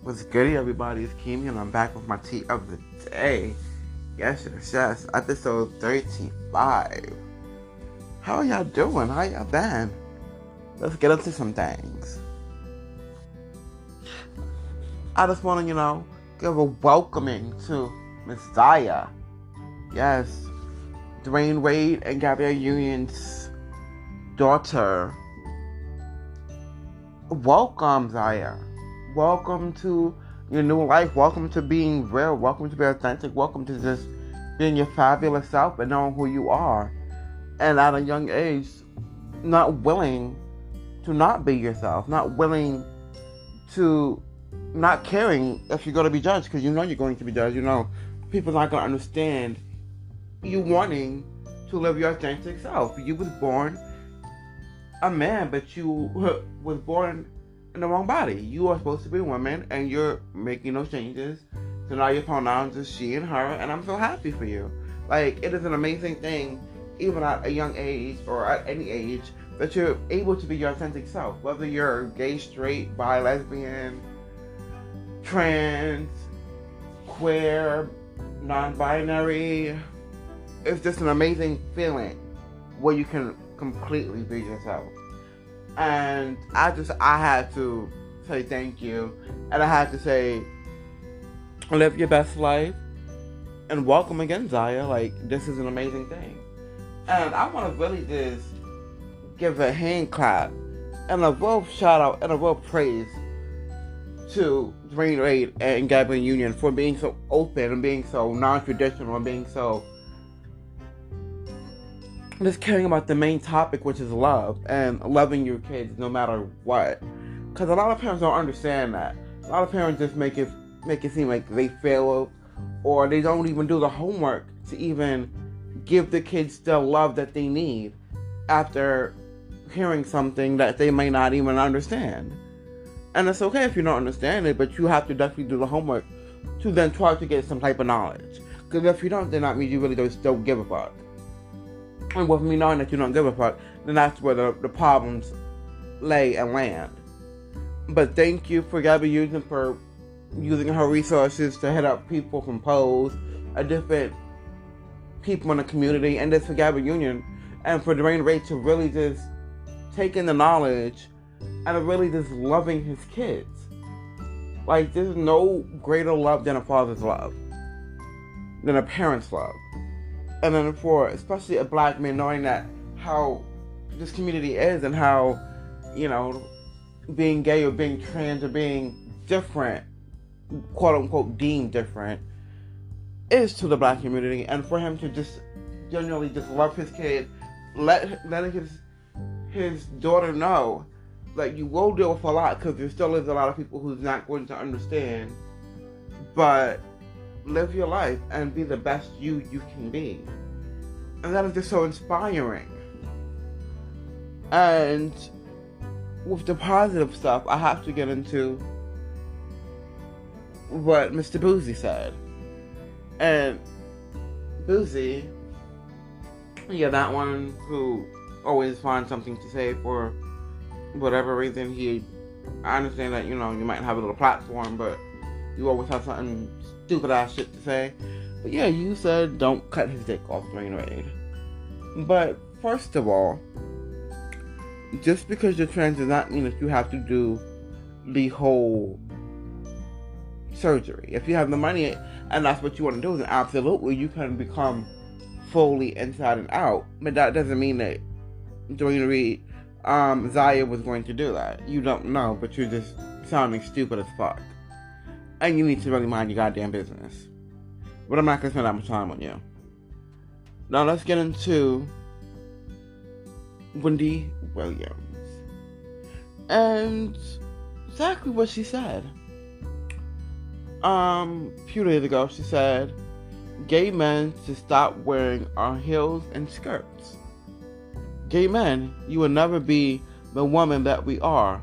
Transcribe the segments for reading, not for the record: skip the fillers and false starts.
What's good, everybody? It's Kimi, and I'm back with my tea of the day. Yes, episode 35. How are y'all doing? How y'all been? Let's get into some things. I just want to, give a welcoming to Miss Zaya. Yes, Dwayne Wade and Gabrielle Union's daughter. Welcome, Zaya. Welcome to your new life. Welcome to being real. Welcome to being authentic. Welcome to just being your fabulous self and knowing who you are. And at a young age, not willing to not be yourself. Not willing to not caring if you're going to be judged, because you know you're going to be judged. You know people not going to understand you wanting to live your authentic self. You was born a man, but you was born in the wrong body. You are supposed to be a woman, and you're making those changes. So now your pronouns is she and her, and I'm so happy for you. Like, it is an amazing thing, even at a young age or at any age, that you're able to be your authentic self. Whether you're gay, straight, bi, lesbian, trans, queer, non-binary, it's just an amazing feeling where you can completely be yourself. And I had to say thank you, and I had to say, live your best life, and welcome again, Zaya. Like, this is an amazing thing. And I want to really just give a hand clap and a real shout out and a real praise to Dwayne Wade and Gabrielle Union for being so open and being so non-traditional and being so just caring about the main topic, which is love and loving your kids no matter what. Because a lot of parents don't understand that. A lot of parents just make it seem like they fail, or they don't even do the homework to even give the kids the love that they need after hearing something that they may not even understand. And it's okay if you don't understand it, but you have to definitely do the homework to then try to get some type of knowledge. Because if you don't, then that means you really don't give a fuck. And with me knowing that you don't give a fuck, then that's where the problems lay and land. But thank you for Gabby using her resources to hit up people from Pose, different people in the community, and this for Gabby Union, and for Dwayne Wade to really just take in the knowledge and really just loving his kids. Like, there's no greater love than a father's love, than a parent's love. And then for especially a black man, knowing that how this community is and how, being gay or being trans or being different, quote unquote deemed different, is to the black community. And for him to just genuinely just love his kid, letting his daughter know that you will deal with a lot, because there still is a lot of people who's not going to understand, but live your life and be the best you can be. And that is just so inspiring. And with the positive stuff, I have to get into what Mr. Boozy said. And Boozy, that one who always finds something to say for whatever reason. I understand that, you might have a little platform, but you always have something stupid ass shit to say. But yeah, you said don't cut his dick off, Dwayne Wade. But first of all, just because you're trans does not mean that you have to do the whole surgery. If you have the money and that's what you want to do, then absolutely you can become fully inside and out. But that doesn't mean that Dwayne Wade, Zaya was going to do that. You don't know, but you're just sounding stupid as fuck. And you need to really mind your goddamn business. But I'm not going to spend that much time on you. Now let's get into Wendy Williams. And exactly what she said. A few days ago, she said, gay men should stop wearing our heels and skirts. Gay men, you will never be the woman that we are,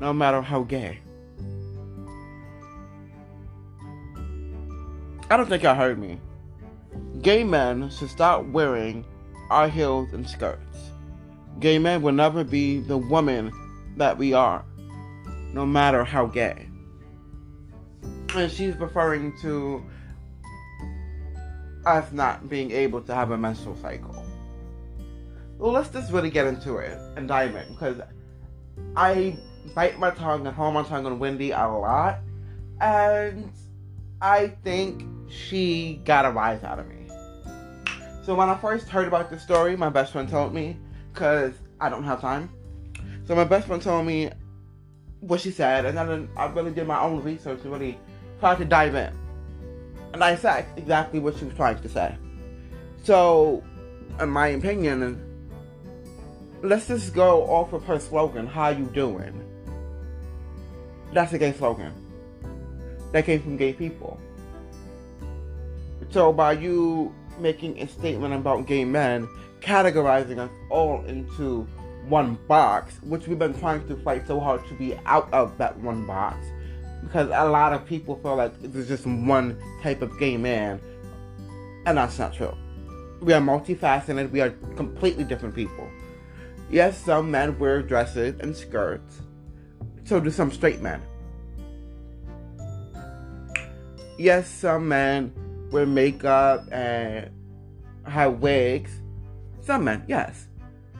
no matter how gay. I don't think y'all heard me. Gay men should stop wearing our heels and skirts. Gay men will never be the woman that we are, no matter how gay. And she's referring to us not being able to have a menstrual cycle. Well, let's just really get into it and dive in, because I bite my tongue and hold my tongue on Wendy a lot, and I think she got a rise out of me. So when I first heard about this story, my best friend told me, because I don't have time. So my best friend told me what she said, and then I really did my own research and really tried to dive in. And I said exactly what she was trying to say. So, in my opinion, let's just go off of her slogan, "How you doing?" That's a gay slogan. That came from gay people. So by you making a statement about gay men, categorizing us all into one box, which we've been trying to fight so hard to be out of that one box, because a lot of people feel like there's just one type of gay man, and that's not true. We are multifaceted. We are completely different people. Yes, some men wear dresses and skirts. So do some straight men. Yes, some men wear makeup and have wigs. Some men, yes.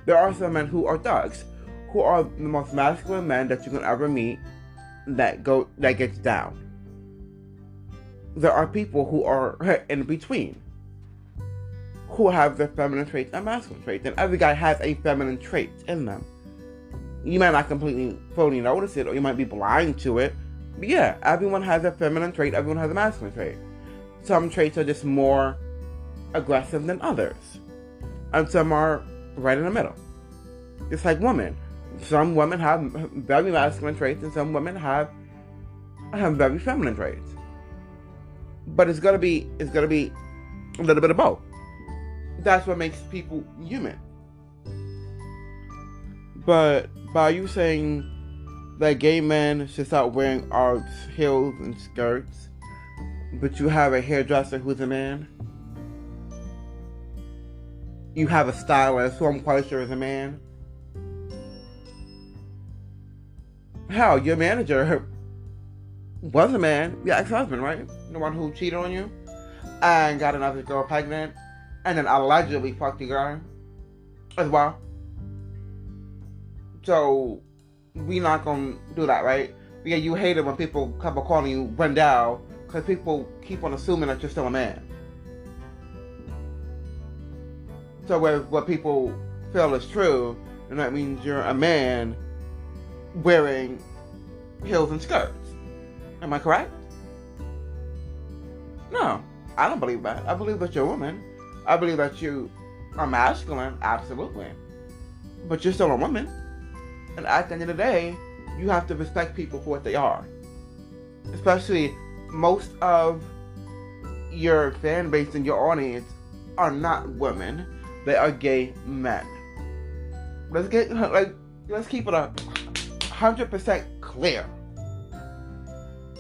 There are some men who are thugs, who are the most masculine men that you can ever meet, that gets down. There are people who are in between, who have their feminine traits and masculine traits, and every guy has a feminine trait in them. You might not completely fully notice it, or you might be blind to it, but yeah, everyone has a feminine trait, everyone has a masculine trait. Some traits are just more aggressive than others, and some are right in the middle. It's like women. Some women have very masculine traits, and some women have very feminine traits. But it's gonna be a little bit of both. That's what makes people human. But by you saying that gay men should start wearing our heels and skirts, but you have a hairdresser who's a man, you have a stylist who I'm quite sure is a man. Hell, your manager was a man, your ex-husband, right? The one who cheated on you and got another girl pregnant, and then allegedly fucked the girl as well. So we not gonna do that, right? Yeah, you hate it when people come up calling you wendel, because people keep on assuming that you're still a man. So what people feel is true, and that means you're a man wearing heels and skirts. Am I correct? No, I don't believe that. I believe that you're a woman. I believe that you are masculine, absolutely. But you're still a woman. And at the end of the day, you have to respect people for what they are. Especially most of your fan base and your audience are not women. They are gay men. Let's keep it 100% clear.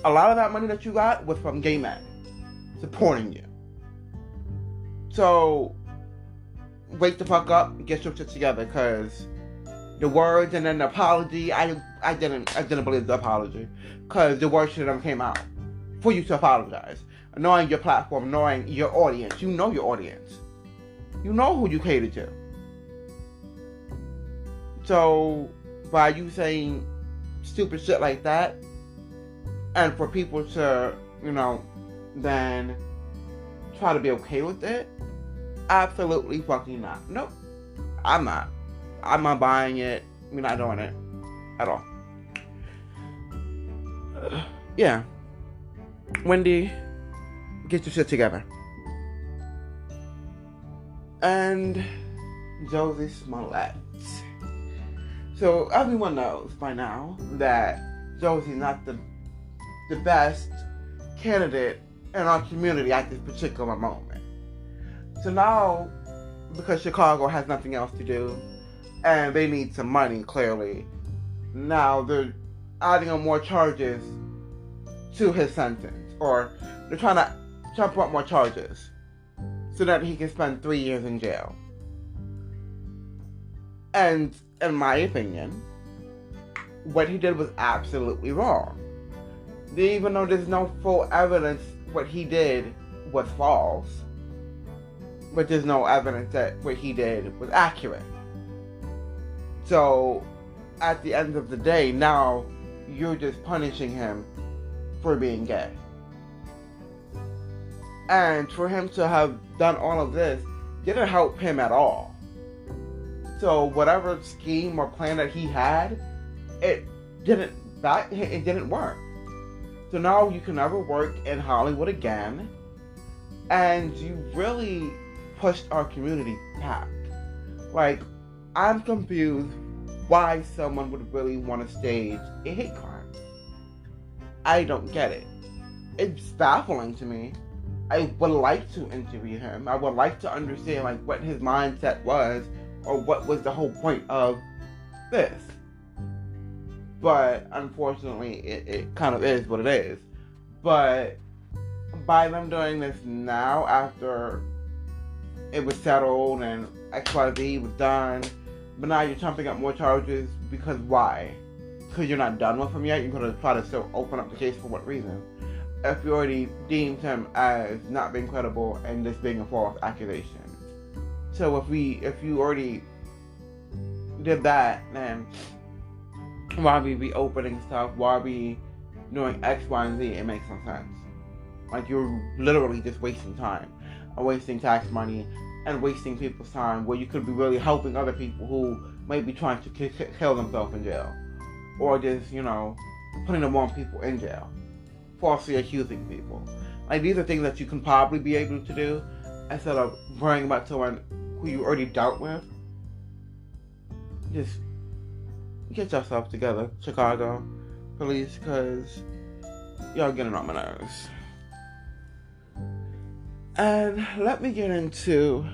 A lot of that money that you got was from gay men supporting you. So wake the fuck up and get your shit together, because the words and then the apology, I didn't believe the apology, because the words should have came out for you to apologize. Knowing your platform, knowing your audience, you know your audience. You know who you cater to. So by you saying stupid shit like that, and for people to, then try to be okay with it, absolutely fucking not. Nope. I'm not. I'm not buying it. We're not doing it at all. Yeah. Wendy, get your shit together. And Jussie Smollett. So everyone knows by now that Jussie's not the best candidate in our community at this particular moment. So now, because Chicago has nothing else to do, and they need some money, clearly, now they're adding on more charges to his sentence. Or they're trying to jump up more charges so that he can spend 3 years in jail. And in my opinion, what he did was absolutely wrong. Even though there's no full evidence what he did was false, but there's no evidence that what he did was accurate. So, at the end of the day, now you're just punishing him for being gay. And for him to have done all of this didn't help him at all. So whatever scheme or plan that he had, it didn't work. So now you can never work in Hollywood again, and you really pushed our community back. Like, I'm confused why someone would really want to stage a hate crime. I don't get it. It's baffling to me. I would like to interview him. I would like to understand like what his mindset was, or what was the whole point of this. But unfortunately, it kind of is what it is. But by them doing this now, after it was settled and XYZ was done, but now you're trumping up more charges because why? Because you're not done with him yet? You're going to try to still open up the case for what reason? If you already deemed him as not being credible and this being a false accusation. So if you already did that, then why be reopening stuff? Why be doing X, Y, and Z? It makes no sense. Like, you're literally just wasting time and wasting tax money and wasting people's time where you could be really helping other people who may be trying to kill themselves in jail, or just, putting the wrong people in jail, falsely accusing people. Like, these are things that you can probably be able to do instead of worrying about someone who you already dealt with. Just get yourself together, Chicago police, because y'all getting on my nerves. And let me get into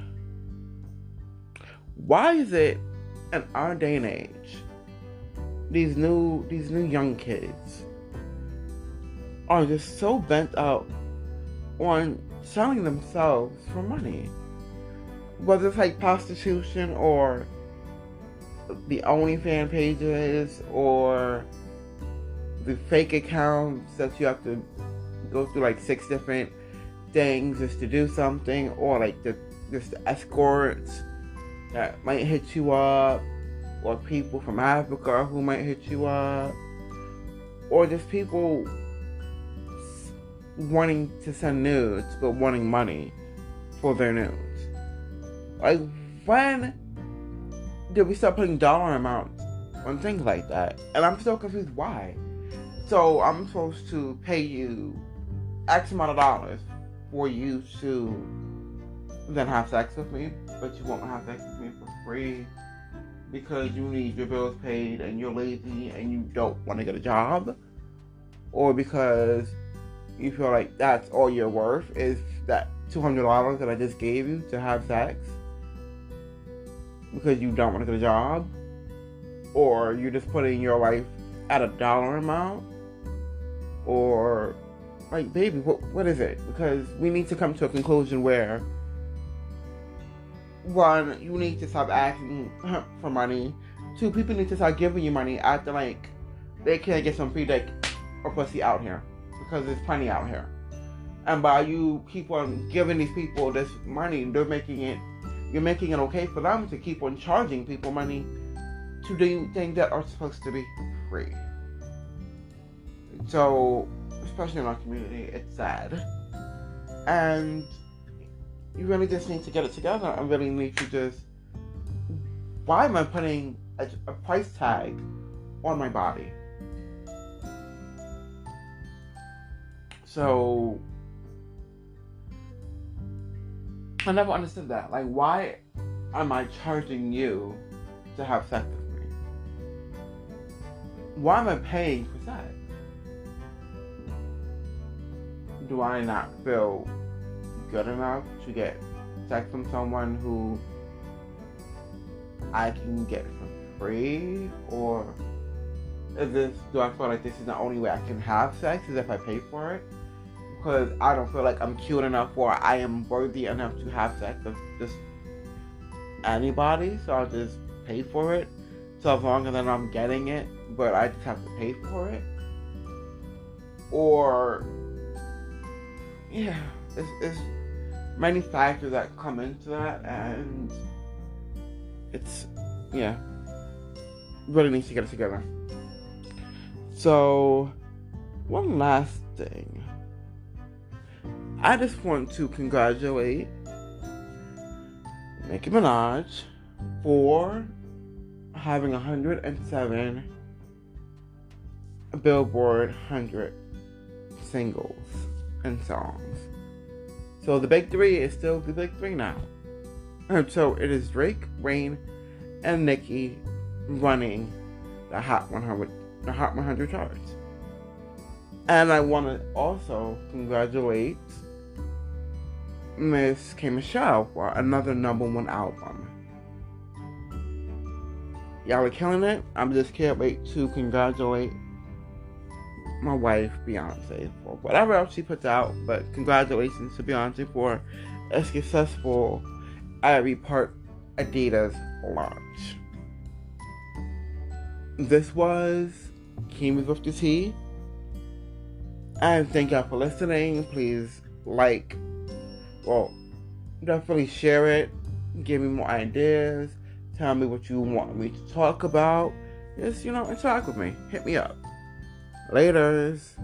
why is it in our day and age these new young kids are just so bent out on selling themselves for money, whether it's like prostitution or the OnlyFans pages or the fake accounts that you have to go through like 6 different things just to do something, or like the escorts that might hit you up, or people from Africa who might hit you up, or just people wanting to send nudes but wanting money for their nudes. Like, when did we start putting dollar amounts on things like that? And I'm still confused why. So I'm supposed to pay you X amount of dollars for you to then have sex with me, but you won't have sex with me for free because you need your bills paid and you're lazy and you don't want to get a job, or because you feel like that's all you're worth is that $200 that I just gave you to have sex because you don't want to get a job, or you're just putting your life at a dollar amount, or like, baby, what is it? Because we need to come to a conclusion where, one, you need to stop asking for money. 2, people need to start giving you money after, like, they can't get some free dick or pussy out here, because there's plenty out here. And by you keep on giving these people this money, you're making it okay for them to keep on charging people money to do things that are supposed to be free. So, especially in our community, it's sad. And you really just need to get it together and really need to just, why am I putting a price tag on my body? So, I never understood that. Like, why am I charging you to have sex with me? Why am I paying for sex? Do I not feel good enough to get sex from someone who I can get for free? Or do I feel like this is the only way I can have sex is if I pay for it? Because I don't feel like I'm cute enough or I am worthy enough to have sex with just anybody, so I'll just pay for it. So as long as I'm getting it, but I just have to pay for it. or yeah, it's many factors that come into that, and it's yeah, really needs to get it together. So one last thing, I just want to congratulate Nicki Minaj for having 107 Billboard 100 singles and songs. So the big three is still the big three now. And so it is Drake, Wayne, and Nicki running the Hot 100 charts. And I want to also congratulate Miss K. Michelle for another #1 album. Y'all are killing it. I just can't wait to congratulate my wife, Beyonce, for whatever else she puts out. But congratulations to Beyonce for a successful Ivy Park Adidas launch. This was Kimmy's with the Tea. And thank y'all for listening. Please definitely share it. Give me more ideas. Tell me what you want me to talk about. Just, interact with me. Hit me up. Laters.